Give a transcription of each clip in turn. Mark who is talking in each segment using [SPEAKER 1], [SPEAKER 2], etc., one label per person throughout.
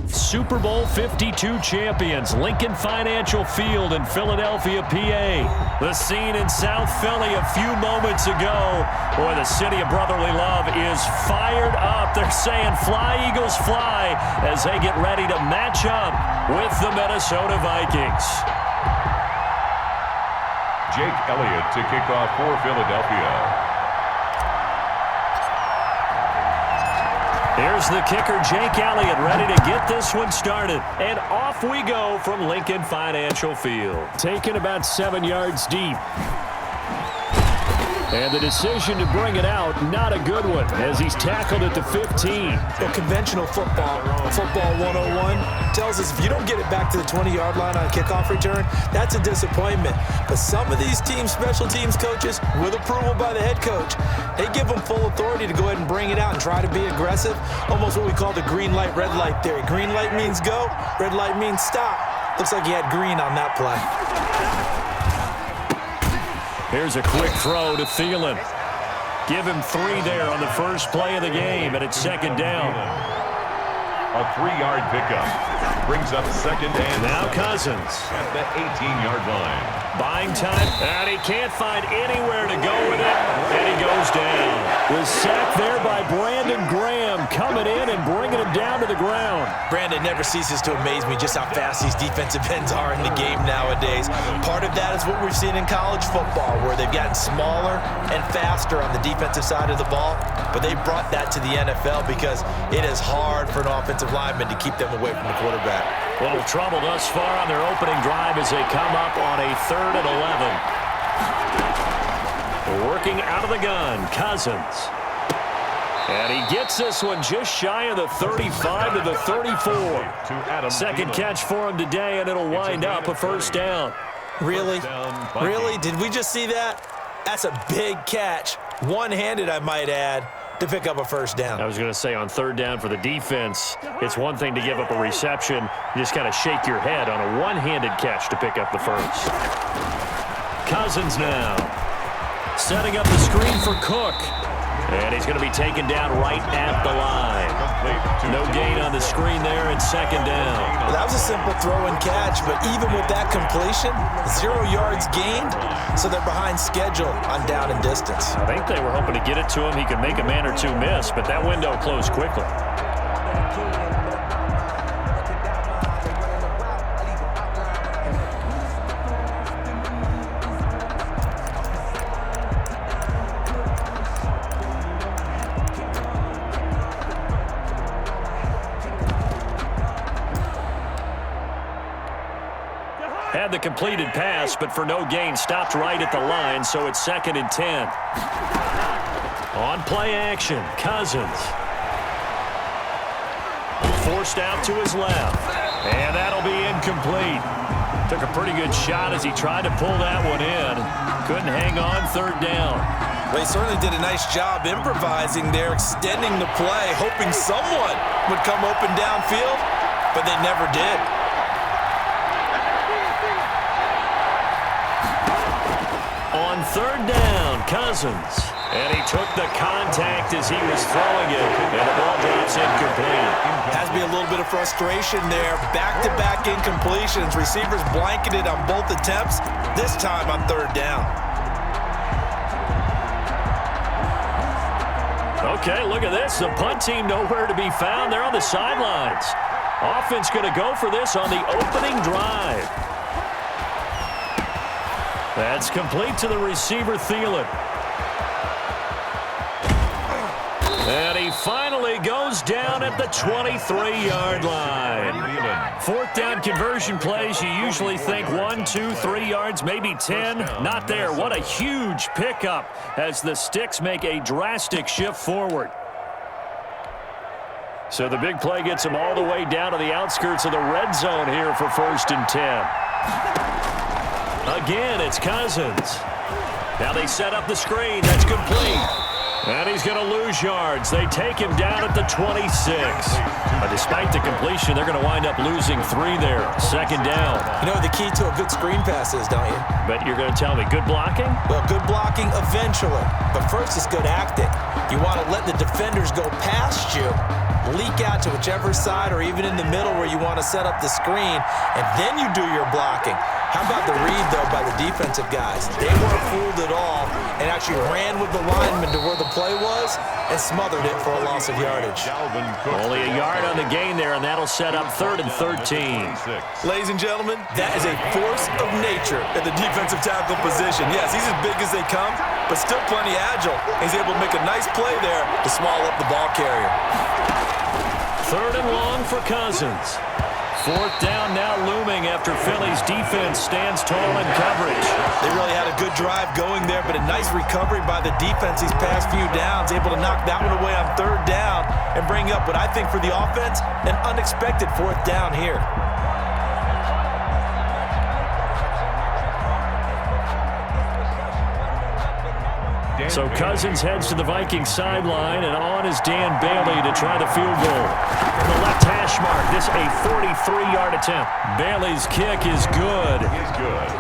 [SPEAKER 1] Super Bowl 52 champions, Lincoln Financial Field in Philadelphia, PA. The scene in South Philly a few moments ago. Boy, the city of brotherly love is fired up. They're saying fly, Eagles, fly, as they get ready to match up with the Minnesota Vikings.
[SPEAKER 2] Jake Elliott to kick off for Philadelphia.
[SPEAKER 1] Here's the kicker, Jake Elliott, ready to get this one started. And off we go from Lincoln Financial Field. Taken about 7 yards deep. And the decision to bring it out, not a good one, as he's tackled at the 15.
[SPEAKER 3] Well, conventional football 101, tells us if you don't get it back to the 20-yard line on a kickoff return, that's a disappointment. But some of these teams, special teams coaches, with approval by the head coach, they give them full authority to go ahead and bring it out and try to be aggressive, almost what we call the green light, red light theory. Green light means go, red light means stop. Looks like he had green on that play.
[SPEAKER 1] Here's a quick throw to Thielen. Give him 3 there on the first play of the game, and it's second down.
[SPEAKER 2] A 3-yard pickup brings up second and
[SPEAKER 1] now Cousins
[SPEAKER 2] at the 18-yard line.
[SPEAKER 1] Buying time, and he can't find anywhere to go with it, and he goes down. The sack there by Brandon Graham, coming in and bringing him down to the ground.
[SPEAKER 3] Brandon never ceases to amaze me just how fast these defensive ends are in the game nowadays. Part of that is what we've seen in college football, where they've gotten smaller and faster on the defensive side of the ball, but they brought that to the NFL because it is hard for an offensive lineman to keep them away from the quarterback.
[SPEAKER 1] Little trouble thus far on their opening drive as they come up on a 3rd and 11. Working out of the gun, Cousins. And he gets this one just shy of the 35 to the 34. Second catch for him today, and it'll wind up a first down.
[SPEAKER 3] Really? Really? Did we just see that? That's a big catch. One-handed, I might add, to pick up a first down.
[SPEAKER 1] I was going to say on 3rd down for the defense, it's one thing to give up a reception. You just kind of shake your head on a one-handed catch to pick up the first. Cousins now setting up the screen for Cook. And he's going to be taken down right at the line. No gain on the screen there, and second down.
[SPEAKER 3] Well, that was a simple throw and catch, but even with that completion, 0 yards gained, so they're behind schedule on down and distance.
[SPEAKER 1] I think they were hoping to get it to him. He could make a man or two miss, but that window closed quickly. Had the completed pass, but for no gain, stopped right at the line, so it's 2nd and 10. On play action, Cousins. Forced out to his left, and that'll be incomplete. Took a pretty good shot as he tried to pull that one in. Couldn't hang on, 3rd down.
[SPEAKER 3] Well, he certainly did a nice job improvising there, extending the play, hoping someone would come open downfield, but they never did.
[SPEAKER 1] On 3rd down, Cousins. And he took the contact as he was throwing it, and the ball drops incomplete.
[SPEAKER 3] Has to be a little bit of frustration there. Back-to-back incompletions. Receivers blanketed on both attempts, this time on 3rd down.
[SPEAKER 1] Okay, look at this. The punt team nowhere to be found. They're on the sidelines. Offense going to go for this on the opening drive. That's complete to the receiver, Thielen. And he finally goes down at the 23-yard line. 4th down conversion plays, you usually think 1, 2, 3 yards, maybe 10. Not there. What a huge pickup as the Sticks make a drastic shift forward. So the big play gets him all the way down to the outskirts of the red zone here for 1st and 10. Again, it's Cousins. Now they set up the screen. That's complete. And he's going to lose yards. They take him down at the 26. Despite the completion, they're going to wind up losing 3 there. 2nd down.
[SPEAKER 3] You know what the key to a good screen pass is, don't you?
[SPEAKER 1] But you're going to tell me good blocking?
[SPEAKER 3] Well, good blocking eventually. But first, it's good acting. You want to let the defenders go past you, leak out to whichever side or even in the middle where you want to set up the screen, and then you do your blocking. How about the read, though, by the defensive guys? They weren't fooled at all and actually ran with the lineman to where the play was and smothered it for a loss of yardage.
[SPEAKER 1] Only a yard on the gain there, and that'll set up 3rd and 13.
[SPEAKER 3] Ladies and gentlemen, that is a force of nature at the defensive tackle position. Yes, he's as big as they come, but still plenty agile. He's able to make a nice play there to swallow up the ball carrier.
[SPEAKER 1] 3rd and long for Cousins. 4th down now looming after Philly's defense stands tall in coverage.
[SPEAKER 3] They really had a good drive going there, but a nice recovery by the defense these past few downs, able to knock that one away on 3rd down and bring up what I think for the offense, an unexpected 4th down here.
[SPEAKER 1] So Cousins heads to the Vikings sideline, and on is Dan Bailey to try the field goal. From the left hash mark, this a 43-yard attempt. Bailey's kick is good.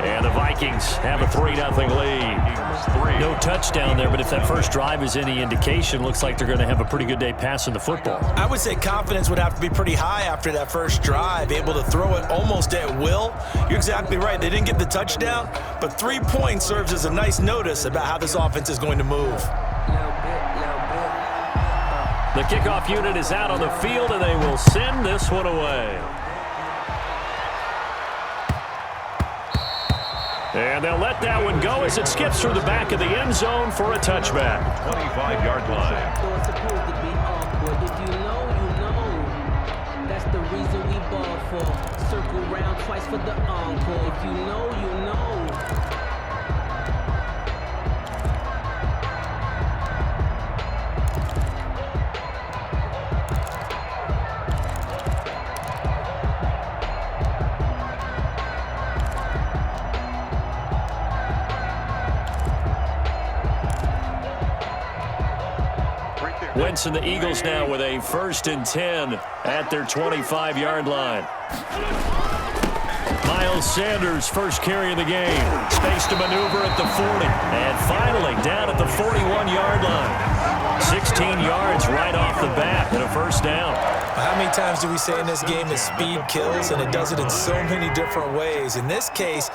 [SPEAKER 1] And the Vikings have a 3-0 lead. No touchdown there, but if that first drive is any indication, looks like they're going to have a pretty good day passing the football.
[SPEAKER 3] I would say confidence would have to be pretty high after that first drive, able to throw it almost at will. You're exactly right. They didn't get the touchdown, but 3 points serves as a nice notice about how this offense is going to move.
[SPEAKER 1] The kickoff unit is out on the field, and they will send this one away. And they'll let that one go as it skips through the back of the end zone for a touchback.
[SPEAKER 2] 25-yard line.
[SPEAKER 4] It's supposed to be awkward. If you know, you know. That's the reason we ball for. Circle round twice for the encore. If you know, you know.
[SPEAKER 1] Wentz and the Eagles now with a 1st and 10 at their 25-yard line. Miles Sanders, first carry of the game. Space to maneuver at the 40. And finally down at the 41-yard line. 16 yards right off the bat and a 1st down.
[SPEAKER 3] How many times do we say in this game that speed kills, and it does it in so many different ways? In this case,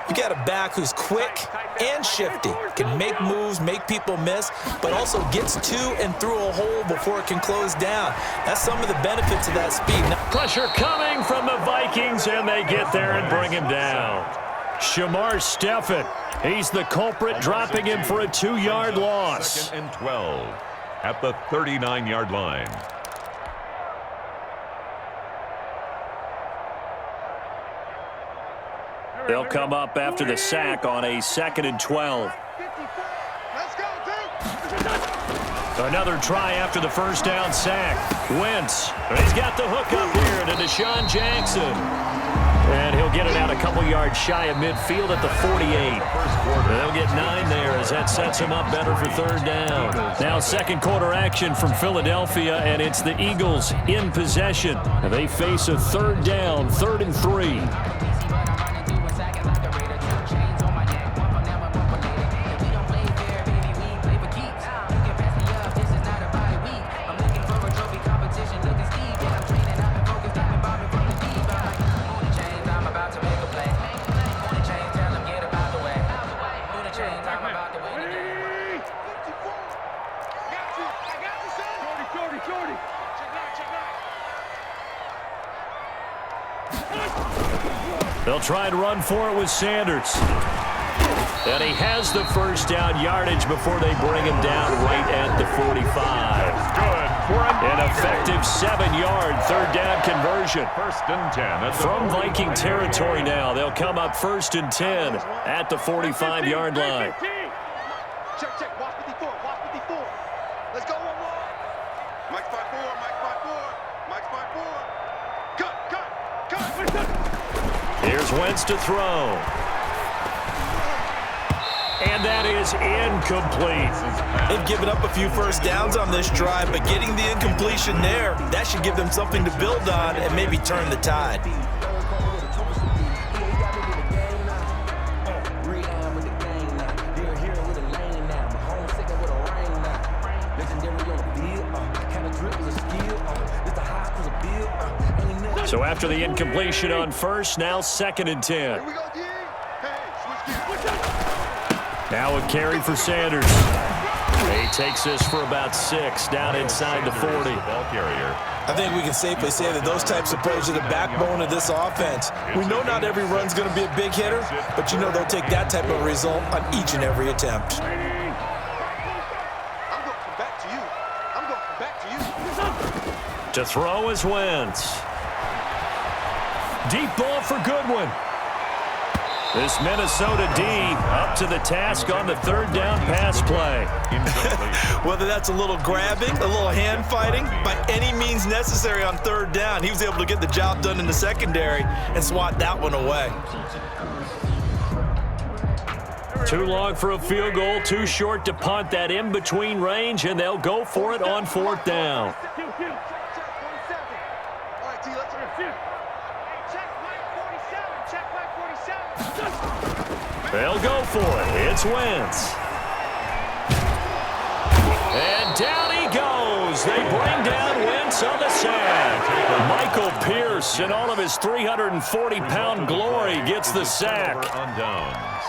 [SPEAKER 3] you got a back who's quick and shifty, can make moves, make people miss, but also gets to and through a hole before it can close down. That's some of the benefits of that speed.
[SPEAKER 1] Pressure coming from the Vikings, and they get there and bring him down. Shamar Stephen, he's the culprit, dropping him for a 2-yard loss.
[SPEAKER 2] 2nd and 12 at the 39-yard line.
[SPEAKER 1] They'll come up after the sack on a 2nd and 12. Another try after the 1st down sack. Wentz, he's got the hook up here to Deshaun Jackson. And he'll get it out a couple yards shy of midfield at the 48. They'll get 9 there as that sets him up better for 3rd down. Now 2nd quarter action from Philadelphia, and it's the Eagles in possession. And they face a 3rd down, 3rd and 3. They'll try and run for it with Sanders. And he has the 1st down yardage before they bring him down right at the 45.
[SPEAKER 2] Good for
[SPEAKER 1] an effective 7-yard 3rd down conversion.
[SPEAKER 2] 1st and 10.
[SPEAKER 1] From Viking territory now, they'll come up 1st and 10 at the 45-yard line.
[SPEAKER 5] Check, check. Watch 54. Watch 54. Let's go one more. Mike 5-4. Mike 5-4. Mike 5-4. Cut.
[SPEAKER 1] Here's Wentz to throw. And that is incomplete.
[SPEAKER 3] They've given up a few 1st downs on this drive, but getting the incompletion there, that should give them something to build on and maybe turn the tide.
[SPEAKER 1] So after the incompletion on first, now 2nd and 10.
[SPEAKER 5] Here we go, D. Hey, switch gears.
[SPEAKER 1] Now a carry for Sanders. He takes this for about 6 down inside the 40.
[SPEAKER 2] Ball carrier.
[SPEAKER 3] I think we can safely say that those types of plays are the backbone of this offense. We know not every run's going to be a big hitter, but you know they'll take that type of result on each and every attempt.
[SPEAKER 5] I'm going to come back to you. I'm going to come back to you.
[SPEAKER 1] To throw is Wentz. Deep ball for Goodwin. This Minnesota D up to the task on the 3rd down pass play.
[SPEAKER 3] Whether that's a little grabbing, a little hand fighting, by any means necessary on 3rd down, he was able to get the job done in the secondary and swat that one away.
[SPEAKER 1] Too long for a field goal, too short to punt that in-between range, and they'll go for it on 4th down.
[SPEAKER 5] Check, 47. All right, T, let's review. Check Mike 47. Check Mike 47.
[SPEAKER 1] They'll go for it. It's Wentz. And down he goes. They bring down Wentz on the sack. Michael Pierce, in all of his 340-pound glory, gets the sack.
[SPEAKER 2] On downs.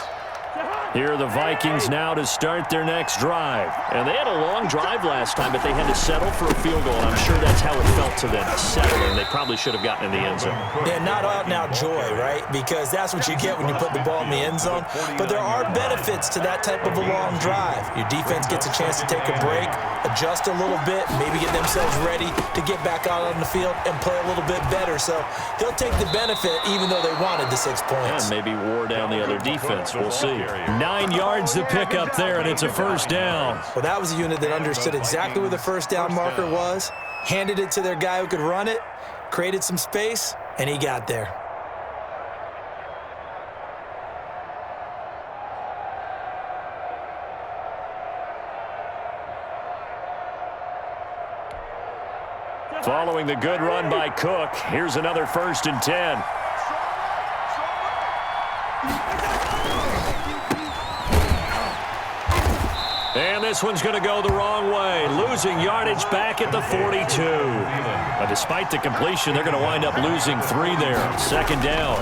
[SPEAKER 1] Here are the Vikings now to start their next drive. And they had a long drive last time, but they had to settle for a field goal. And I'm sure that's how it felt to them, settling. They probably should have gotten in the end zone.
[SPEAKER 3] Yeah, not out now joy, right? Because that's what you get when you put the ball in the end zone. But there are benefits to that type of a long drive. Your defense gets a chance to take a break, adjust a little bit, maybe get themselves ready to get back out on the field and play a little bit better. So they'll take the benefit even though they wanted the 6 points.
[SPEAKER 1] And maybe wore down the other defense. We'll see. 9 yards to pick up there, and it's a 1st down.
[SPEAKER 3] Well, that was a unit that understood exactly where the 1st down marker was, handed it to their guy who could run it, created some space, and he got there.
[SPEAKER 1] Following the good run by Cook, here's another 1st and 10. And this one's going to go the wrong way, losing yardage back at the 42. But despite the completion, they're going to wind up losing 3 there. 2nd down.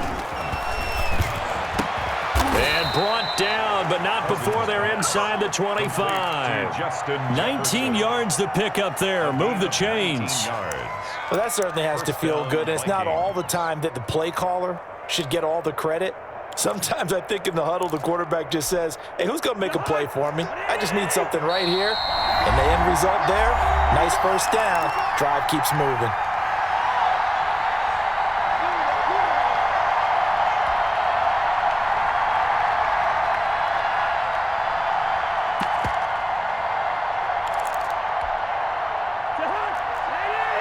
[SPEAKER 1] And brought down, but not before they're inside the 25. 19 yards to pick up there. Move the chains.
[SPEAKER 3] Well, that certainly has to feel good. And it's not all the time that the play caller should get all the credit. Sometimes I think in the huddle, the quarterback just says, hey, who's going to make a play for me? I just need something right here. And the end result there, nice 1st down. Drive keeps moving.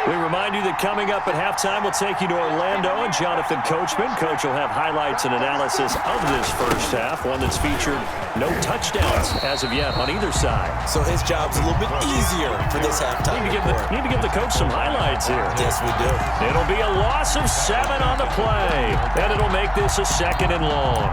[SPEAKER 1] We remind you that coming up at halftime, we'll take you to Orlando and Jonathan Coachman. Coach will have highlights and analysis of this 1st half, one that's featured no touchdowns as of yet on either side.
[SPEAKER 3] So his job's a little bit easier for this halftime.
[SPEAKER 1] Need to give the coach some highlights here.
[SPEAKER 3] Yes, we do.
[SPEAKER 1] It'll be a loss of 7 on the play, and it'll make this a 2nd and long.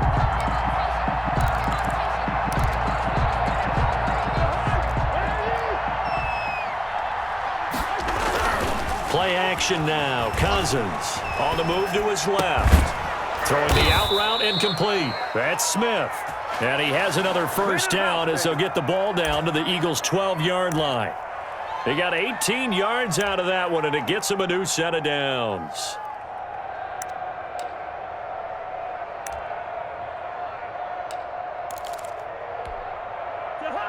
[SPEAKER 1] Play action now. Cousins on the move to his left. Throwing the out route incomplete. That's Smith. And he has another 1st down as they'll get the ball down to the Eagles' 12-yard line. They got 18 yards out of that one, and it gets them a new set of downs.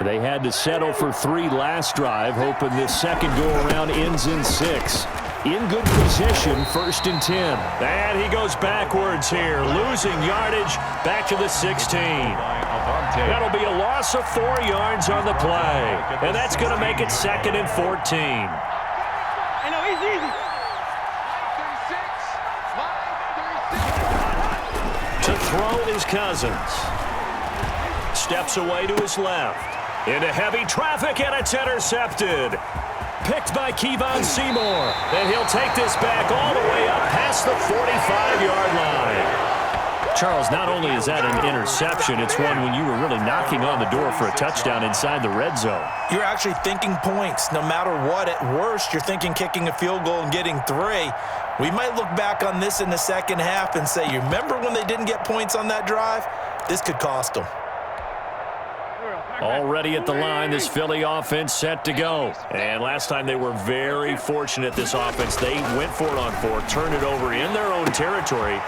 [SPEAKER 1] They had to settle for 3 last drive, hoping this 2nd go-around ends in 6. In good position, 1st and 10. And he goes backwards here, losing yardage back to the 16. That'll be a loss of 4 yards on the play. And that's going to make it 2nd and 14.
[SPEAKER 5] I know, easy. 36.
[SPEAKER 1] To throw is Cousins. Steps away to his left. Into heavy traffic, and it's intercepted. Picked by Kevon Seymour. And he'll take this back all the way up past the 45-yard line. Charles, not only is that an interception, it's one when you were really knocking on the door for a touchdown inside the red zone.
[SPEAKER 3] You're actually thinking points no matter what. At worst, you're thinking kicking a field goal and getting 3. We might look back on this in the second half and say, you remember when they didn't get points on that drive? This could cost them.
[SPEAKER 1] Already at the line, this Philly offense set to go. And last time they were very fortunate, this offense. They went for it on fourth, turned it over in their own territory,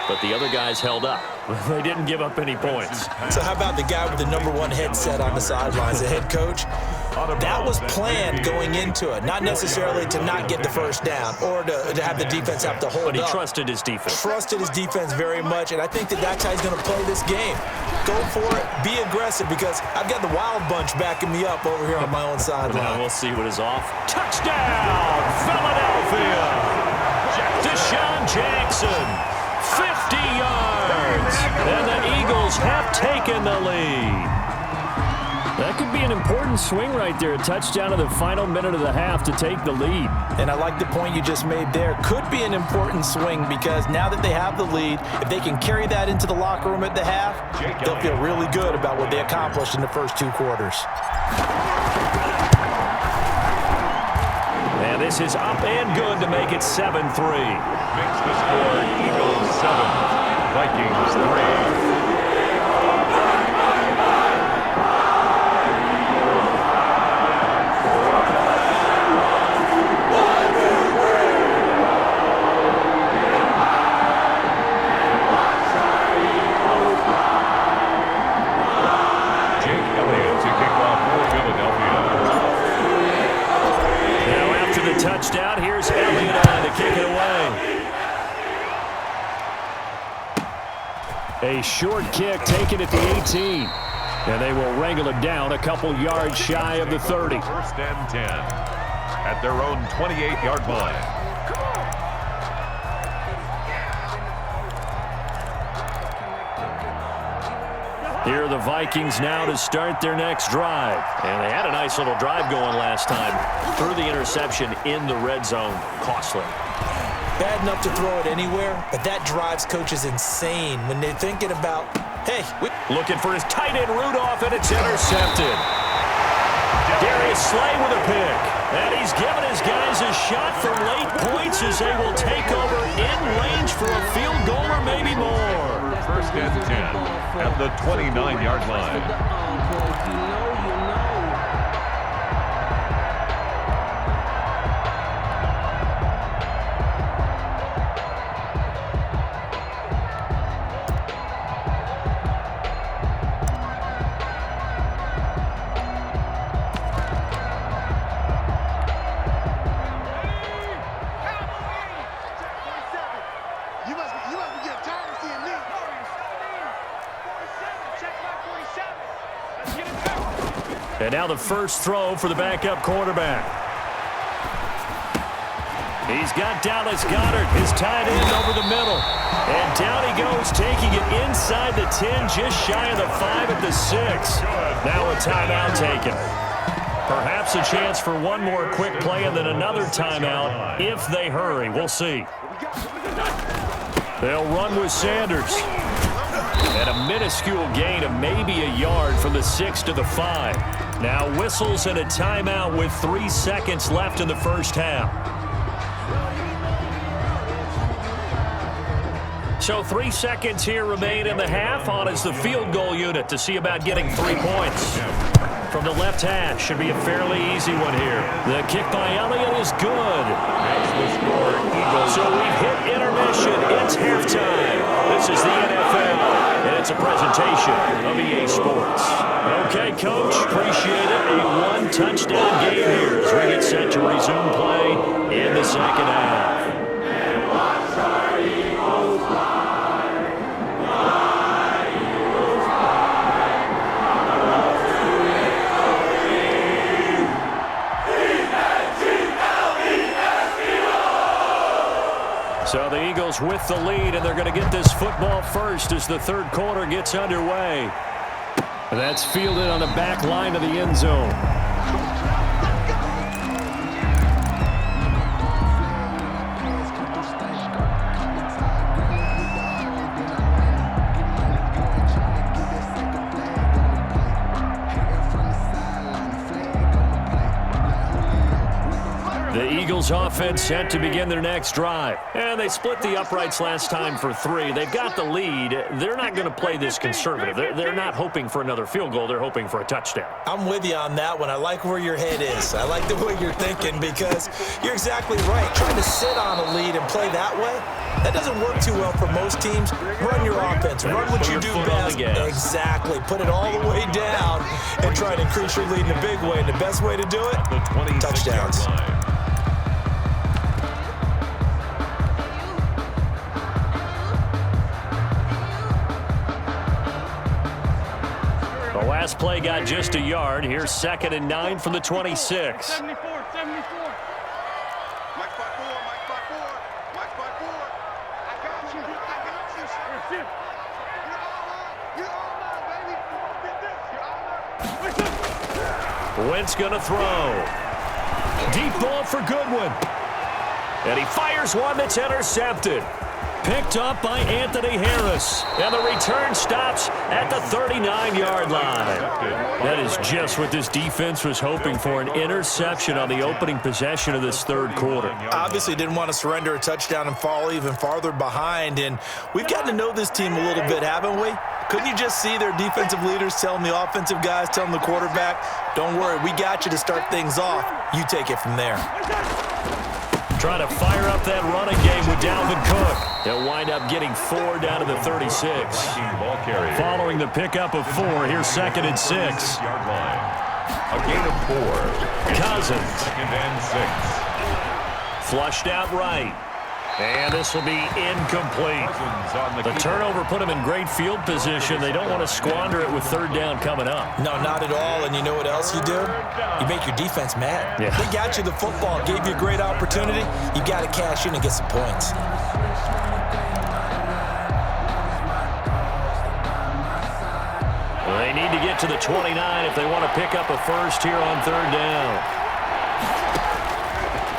[SPEAKER 1] but the other guys held up. They didn't give up any points.
[SPEAKER 3] So how about the guy with the #1 headset on the sidelines, the head coach? That was planned going into it, not necessarily to not get the first down or to have the defense have to hold up.
[SPEAKER 1] But he trusted his defense.
[SPEAKER 3] Trusted his defense very much, and I think that's how he's going to play this game. Go for it, be aggressive, because I've got the wild bunch backing me up over here on my own sideline.
[SPEAKER 1] Now we'll see what is off. Touchdown, Philadelphia! Deshaun Jackson, 50 yards, and the Eagles have taken the lead. That could be an important swing right there, a touchdown in the final minute of the half to take the lead.
[SPEAKER 3] And I like the point you just made there. Could be an important swing because now that they have the lead, if they can carry that into the locker room at the half, they'll feel really good about what they accomplished in the first 2 quarters.
[SPEAKER 1] And this is up and good to make it 7-3.
[SPEAKER 2] Makes the score Eagles 7, Vikings 3.
[SPEAKER 1] Touchdown. Here's Elliott on to kick it away. A short kick taken at the 18. And they will wrangle it down a couple yards shy of the 30.
[SPEAKER 2] First and 10 at their own 28-yard line.
[SPEAKER 1] Here are the Vikings now to start their next drive. And they had a nice little drive going last time. Threw the interception in the red zone. Costly.
[SPEAKER 3] Bad enough to throw it anywhere, but that drives coaches insane when they're thinking about, hey.
[SPEAKER 1] Looking for his tight end Rudolph, and it's intercepted. Darius Slay with a pick. And he's given his guys a shot for late points as they will take over in range for a field goal or maybe more.
[SPEAKER 2] First and 10 at the 29-yard line.
[SPEAKER 1] And now the first throw for the backup quarterback. He's got Dallas Goedert, his tight end, over the middle. And down he goes, taking it inside the 10, just shy of the 5 at the 6. Now a timeout taken. Perhaps a chance for one more quick play and then another timeout if they hurry. We'll see. They'll run with Sanders. And a minuscule gain of maybe a yard from the 6 to the 5. Now whistles and a timeout with 3 seconds left in the first half. So 3 seconds here remain in the half. On is the field goal unit to see about getting 3 points. From the left hash, should be a fairly easy one here. The kick by Elliott is good. So we've hit intermission. It's halftime. This is the NFL. And it's a presentation of EA Sports. Okay, Coach, appreciate it. A one-touchdown game here as we get set to resume play in the second half. So the Eagles with the lead, and they're going to get this football first as the third quarter gets underway. That's fielded on the back line of the end zone. Eagles offense set to begin their next drive. And they split the uprights last time for 3. They've got the lead. They're not going to play this conservative. They're not hoping for another field goal. They're hoping for a touchdown.
[SPEAKER 3] I'm with you on that one. I like where your head is. I like the way you're thinking because you're exactly right. Trying to sit on a lead and play that way, that doesn't work too well for most teams. Run your offense. Run what you do best. Exactly. Put it all the way down and try to increase your lead in a big way. And the best way to do it, touchdowns.
[SPEAKER 1] The last play got just a yard. Here's 2nd and 9 from the 26.
[SPEAKER 5] 74. Mike 5-4. Mike 5-4. Mike 5-4. I got you. You're all mine, baby. Get this. You're all mine.
[SPEAKER 1] Wentz going to throw. Deep ball for Goodwin. And he fires one that's intercepted. Picked up by Anthony Harris. And the return stops at the 39-yard line. That is just what this defense was hoping for, an interception on the opening possession of this third quarter.
[SPEAKER 3] Obviously didn't want to surrender a touchdown and fall even farther behind. And we've gotten to know this team a little bit, haven't we? Couldn't you just see their defensive leaders telling the offensive guys, telling the quarterback, don't worry, we got you to start things off. You take it from there.
[SPEAKER 1] Trying to fire up that running game with Dalvin Cook. They'll wind up getting 4 down to the 36. Following the pickup of 4, here's 2nd and 6.
[SPEAKER 2] A gain of 4.
[SPEAKER 1] Cousins.
[SPEAKER 2] 2nd and 6.
[SPEAKER 1] Flushed out right. And this will be incomplete. The turnover put them in great field position. They don't want to squander it with 3rd down coming up.
[SPEAKER 3] No, not at all. And you know what else you do? You make your defense mad.
[SPEAKER 1] Yeah.
[SPEAKER 3] They got you the football, gave you a great opportunity. You got to cash in and get some points.
[SPEAKER 1] Well, they need to get to the 29 if they want to pick up a first here on 3rd down.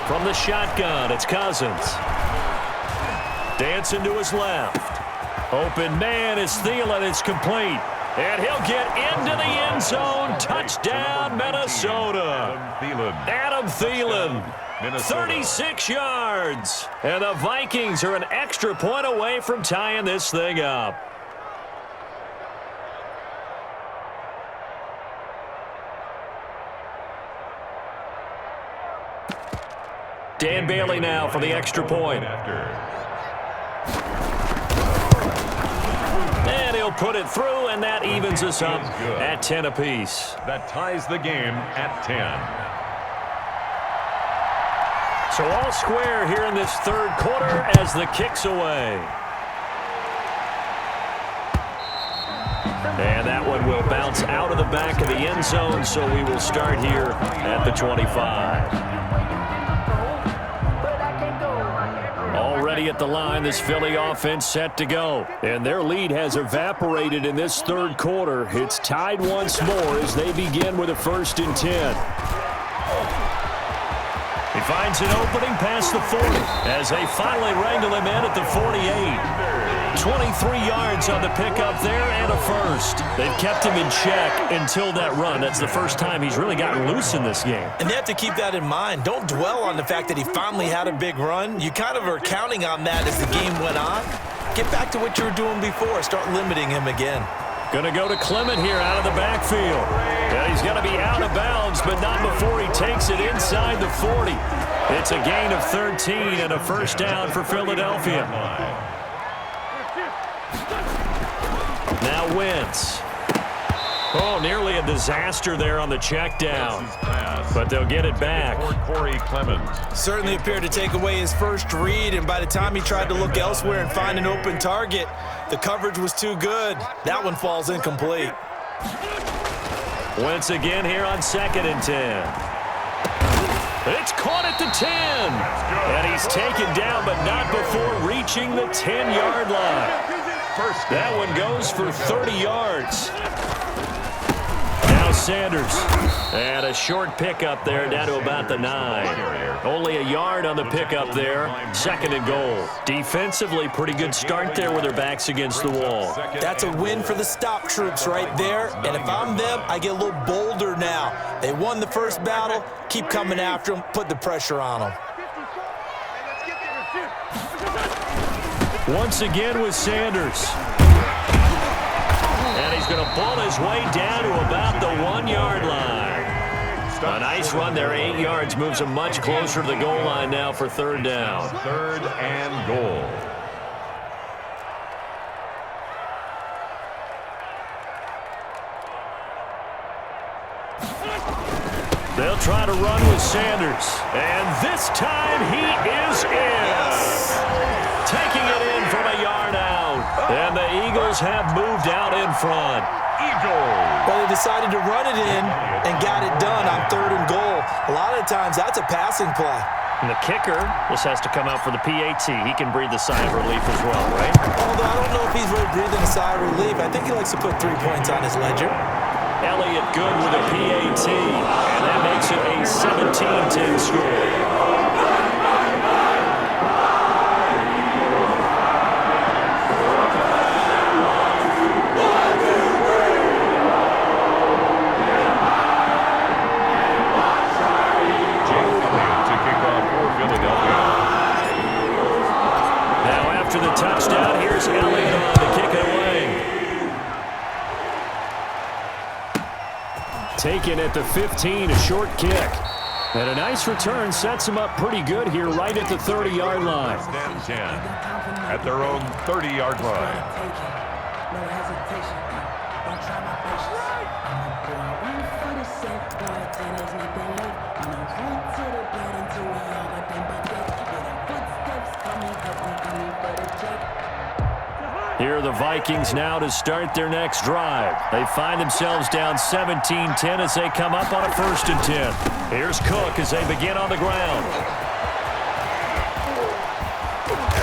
[SPEAKER 1] From the shotgun, it's Cousins. Dancing to his left. Open man is Thielen. It's complete. And he'll get into the end zone. Touchdown, Minnesota. Adam Thielen. 36 yards. And the Vikings are an extra point away from tying this thing up. Dan Bailey now for the extra point. And he'll put it through, and that evens us up at 10 apiece.
[SPEAKER 2] That ties the game at 10.
[SPEAKER 1] So all square here in this third quarter as the kick's away. And that one will bounce out of the back of the end zone, so we will start here at the 25. Already at the line, this Philly offense set to go. And their lead has evaporated in this third quarter. It's tied once more as they begin with a 1st and 10. He finds an opening past the 40 as they finally wrangle him in at the 48. 23 yards on the pickup there and a first. They've kept him in check until that run. That's the first time he's really gotten loose in this game.
[SPEAKER 3] And they have to keep that in mind. Don't dwell on the fact that he finally had a big run. You kind of are counting on that as the game went on. Get back to what you were doing before. Start limiting him again.
[SPEAKER 1] Going to go to Clement here out of the backfield. Yeah, he's going to be out of bounds, but not before he takes it inside the 40. It's a gain of 13 and a first down for Philadelphia. Now Wentz. Oh, nearly a disaster there on the check down. But they'll get it back.
[SPEAKER 2] Corey Clement.
[SPEAKER 3] Certainly appeared to take away his first read, and by the time he tried to look elsewhere and find an open target, the coverage was too good. That one falls incomplete.
[SPEAKER 1] Wentz again here on 2nd and 10. It's caught at the 10. And he's taken down, but not before reaching the 10-yard line. That one goes for 30 yards. Now Sanders. And a short pickup there down to about the 9. Only a yard on the pickup there. 2nd and goal. Defensively, pretty good start there with their backs against the wall.
[SPEAKER 3] That's a win for the stop troops right there. And if I'm them, I get a little bolder now. They won the first battle. Keep coming after them. Put the pressure on them.
[SPEAKER 1] Once again with Sanders. And he's going to pull his way down to about the 1-yard line. A nice run there, 8 yards, moves him much closer to the goal line now for third down.
[SPEAKER 2] 3rd and goal.
[SPEAKER 1] They'll try to run with Sanders. And this time he is in. Taking it in from a yard out. And the Eagles have moved out in front.
[SPEAKER 3] Well, they decided to run it in and got it done on 3rd and goal. A lot of times that's a passing play.
[SPEAKER 1] And the kicker just has to come out for the PAT. He can breathe a sigh of relief as well, right?
[SPEAKER 3] Although I don't know if he's really breathing a sigh of relief. I think he likes to put 3 points on his ledger.
[SPEAKER 1] Elliott good with a PAT, and that makes it a 17-10 score. Now after the touchdown, here's Elliott on to kick it away. Taken at the 15, a short kick. And a nice return sets him up pretty good here right at the 30-yard line.
[SPEAKER 2] Stand 10 at their own 30-yard line.
[SPEAKER 6] No hesitation. Don't try my patience. I'ma run for the set, bartenders make them late. I'ma run to the blood until we all got them buckets. With our footsteps coming, cause we coming for the check.
[SPEAKER 1] Here are the Vikings now to start their next drive. They find themselves down 17-10 as they come up on a 1st and 10. Here's Cook as they begin on the ground.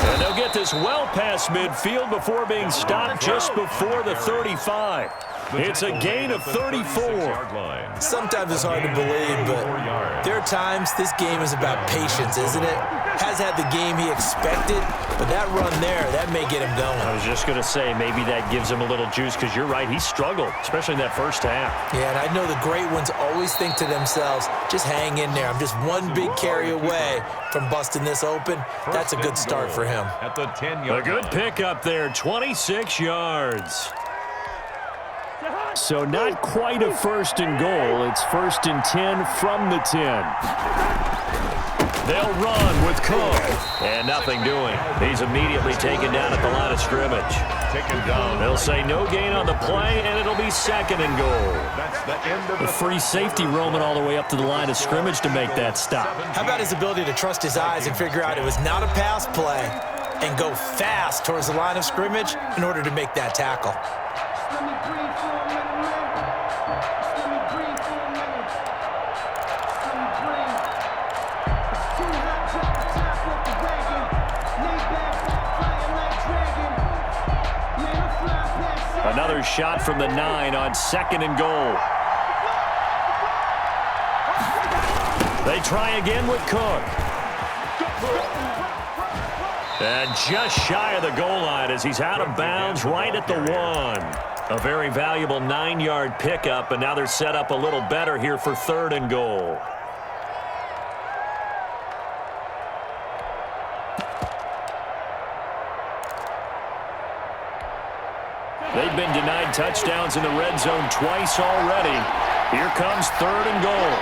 [SPEAKER 1] And they'll get this well past midfield before being stopped just before the 35. It's a gain of 34.
[SPEAKER 3] Sometimes it's hard to believe, but there are times this game is about patience, isn't it? Has had the game he expected, but that run there, that may get him going.
[SPEAKER 1] I was just going to say, maybe that gives him a little juice, because you're right, he struggled, especially in that first half.
[SPEAKER 3] Yeah, and I know the great ones always think to themselves, just hang in there. I'm just one big carry away from busting this open. That's a good start for him.
[SPEAKER 2] At the 10-yard
[SPEAKER 1] A good pickup there, 26 yards. So not quite a 1st and goal. It's 1st and 10 from the 10. They'll run with Cook. And nothing doing. He's immediately taken down at the line of scrimmage.
[SPEAKER 2] Taken down.
[SPEAKER 1] They'll say no gain on the play, and it'll be 2nd and goal.
[SPEAKER 2] That's the end of
[SPEAKER 1] The free safety roaming all the way up to the line of scrimmage to make that stop.
[SPEAKER 3] How about his ability to trust his eyes and figure out it was not a pass play and go fast towards the line of scrimmage in order to make that tackle?
[SPEAKER 6] Let me breathe for a minute, man. Let me breathe for a minute. Let me breathe. It's too hot, drop the top off the wagon. Lay back, flying like dragon. Man, I fly past.
[SPEAKER 1] Another shot from the 9 on 2nd and goal. They try again with Cook. And just shy of the goal line as he's out of bounds right at the 1. A very valuable 9-yard pickup, and now they're set up a little better here for 3rd and goal. They've been denied touchdowns in the red zone twice already. Here comes 3rd and goal.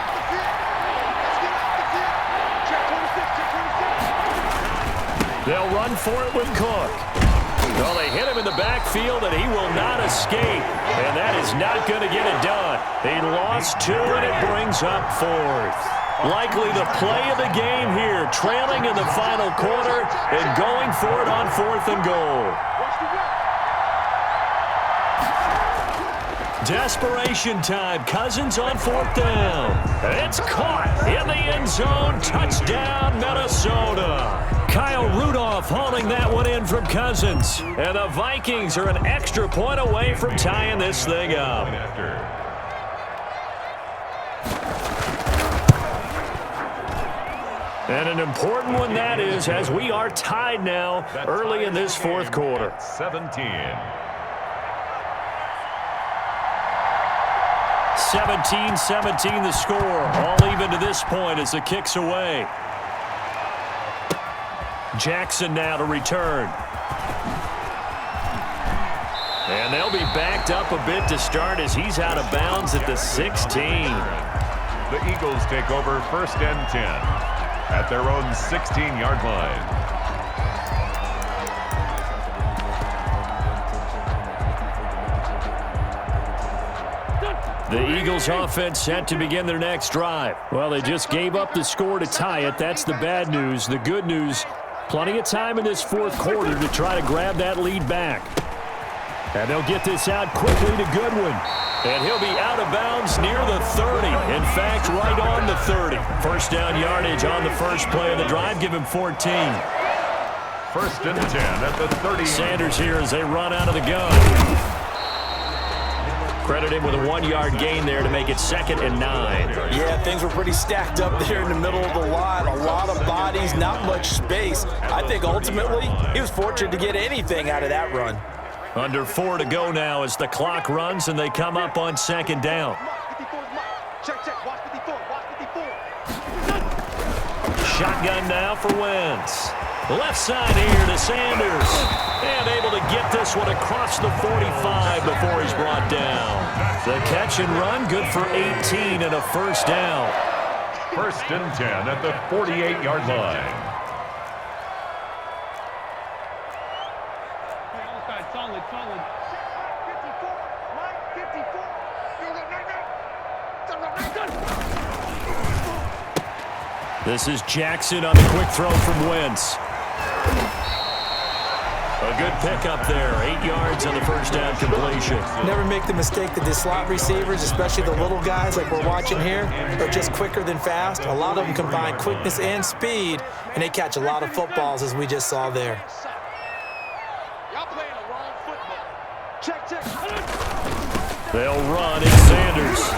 [SPEAKER 1] They'll run for it with Cook. Well, they hit him in the backfield, and he will not escape. And that is not going to get it done. He lost 2, and it brings up 4th. Likely the play of the game here, trailing in the final quarter and going for it on 4th and goal. Desperation time. Cousins on 4th down. It's caught in the end zone. Touchdown, Minnesota. Kyle Rudolph hauling that one in from Cousins. And the Vikings are an extra point away from tying this thing up. And an important one that is, as we are tied now early in this 4th quarter.
[SPEAKER 2] 17.
[SPEAKER 1] 17-17 the score. All even to this point as the kick's away. Jackson now to return. And they'll be backed up a bit to start as he's out of bounds at the 16.
[SPEAKER 2] The Eagles take over 1st and 10 at their own 16-yard line.
[SPEAKER 1] The Eagles offense set to begin their next drive. Well, they just gave up the score to tie it. That's the bad news. The good news, plenty of time in this fourth quarter to try to grab that lead back. And they'll get this out quickly to Goodwin. And he'll be out of bounds near the 30. In fact, right on the 30. First down yardage on the first play of the drive. Give him 14.
[SPEAKER 2] 1st and 10 at the 30.
[SPEAKER 1] Sanders here as they run out of the gun. Credit him with a 1-yard gain there to make it 2nd and 9.
[SPEAKER 3] Yeah, things were pretty stacked up there in the middle of the line. A lot of bodies, not much space. I think ultimately he was fortunate to get anything out of that run.
[SPEAKER 1] Under 4 to go now as the clock runs and they come up on 2nd down. Shotgun now for Wentz. Left side here to Sanders. And able to get this one across the 45 before he's brought down. The catch and run, good for 18 and a first down.
[SPEAKER 2] 1st and 10 at the 48-yard line.
[SPEAKER 6] Solid.
[SPEAKER 1] This is Jackson on the quick throw from Wentz. A good pickup there. 8 yards on the first down completion.
[SPEAKER 3] Never make the mistake that the slot receivers, especially the little guys like we're watching here, are just quicker than fast. A lot of them combine quickness and speed, and they catch a lot of footballs as we just saw there.
[SPEAKER 5] Y'all playing the wrong football. Check.
[SPEAKER 1] They'll run. It's Sanders.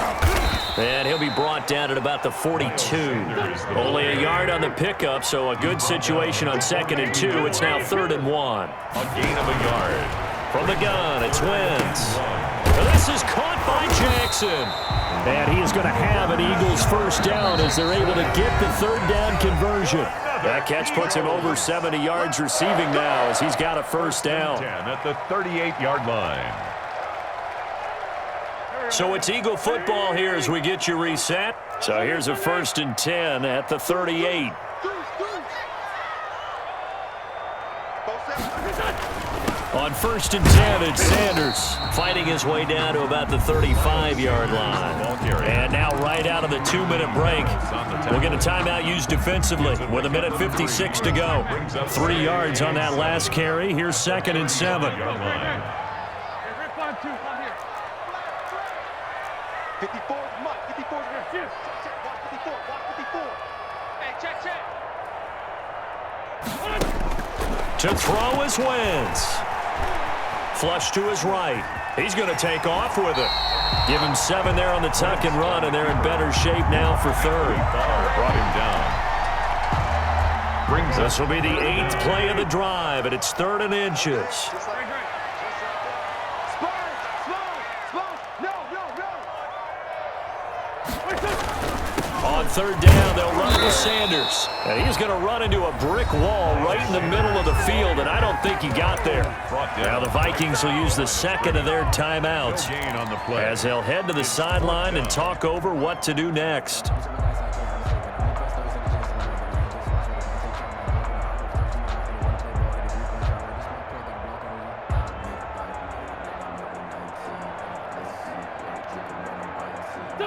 [SPEAKER 1] And he'll be brought down at about the 42. Only a yard on the pickup, so a good situation on 2nd and 2. It's now 3rd and 1.
[SPEAKER 2] A gain of a yard.
[SPEAKER 1] From the gun, it's Wentz. This is caught by Jackson. And he is going to have an Eagles first down as they're able to get the 3rd down conversion. That catch puts him over 70 yards receiving now as he's got a first down.
[SPEAKER 2] 10 at the 38-yard line.
[SPEAKER 1] So it's Eagle football here as we get you reset. So here's a 1st and 10 at the 38. On 1st and 10, it's Sanders fighting his way down to about the 35-yard line. And now right out of the 2-minute break, we'll get a timeout used defensively with 1:56 to go. 3 yards on that last carry. Here's 2nd and 7.
[SPEAKER 5] 54 is Mike. 54 is here. Check. Watch 54. Watch 54. Hey, check.
[SPEAKER 1] To throw is Wentz. Flush to his right. He's going to take off with it. Give him 7 there on the tuck and run, and they're in better shape now for 3rd.
[SPEAKER 2] Brought him down.
[SPEAKER 1] This will be the 8th play of the drive, and it's 3rd and inches. On 3rd down, they'll run with Sanders. And he's going to run into a brick wall right in the middle of the field, and I don't think he got there. Now the Vikings will use the 2nd of their timeouts as they'll head to the sideline and talk over what to do next.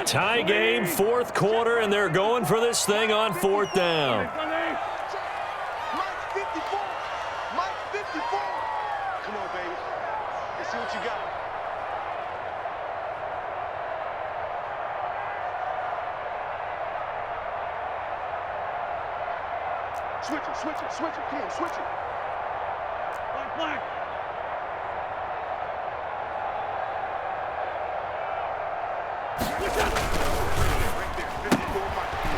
[SPEAKER 1] Tie game, 4th quarter, and they're going for this thing on 4th down.
[SPEAKER 5] Mike 54. Mike 54. Come on, baby. Let's see what you got. Switch it. Come on, switch it. Black.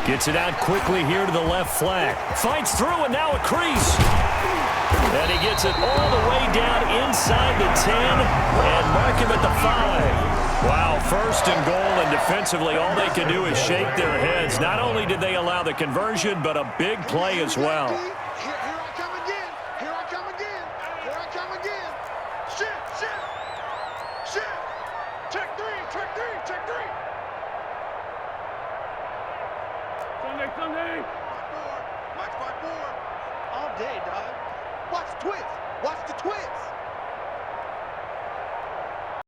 [SPEAKER 1] Gets it out quickly here to the left flat. Fights through, and now a crease. And he gets it all the way down inside the 10 and mark him at the 5. Wow, 1st and goal, and defensively all they can do is shake their heads. Not only did they allow the conversion, but a big play as well.
[SPEAKER 5] Here I come again. Shift. Sunday. 5-4. Mike's 5-4. All day, dog. Watch the twist. Watch the twist.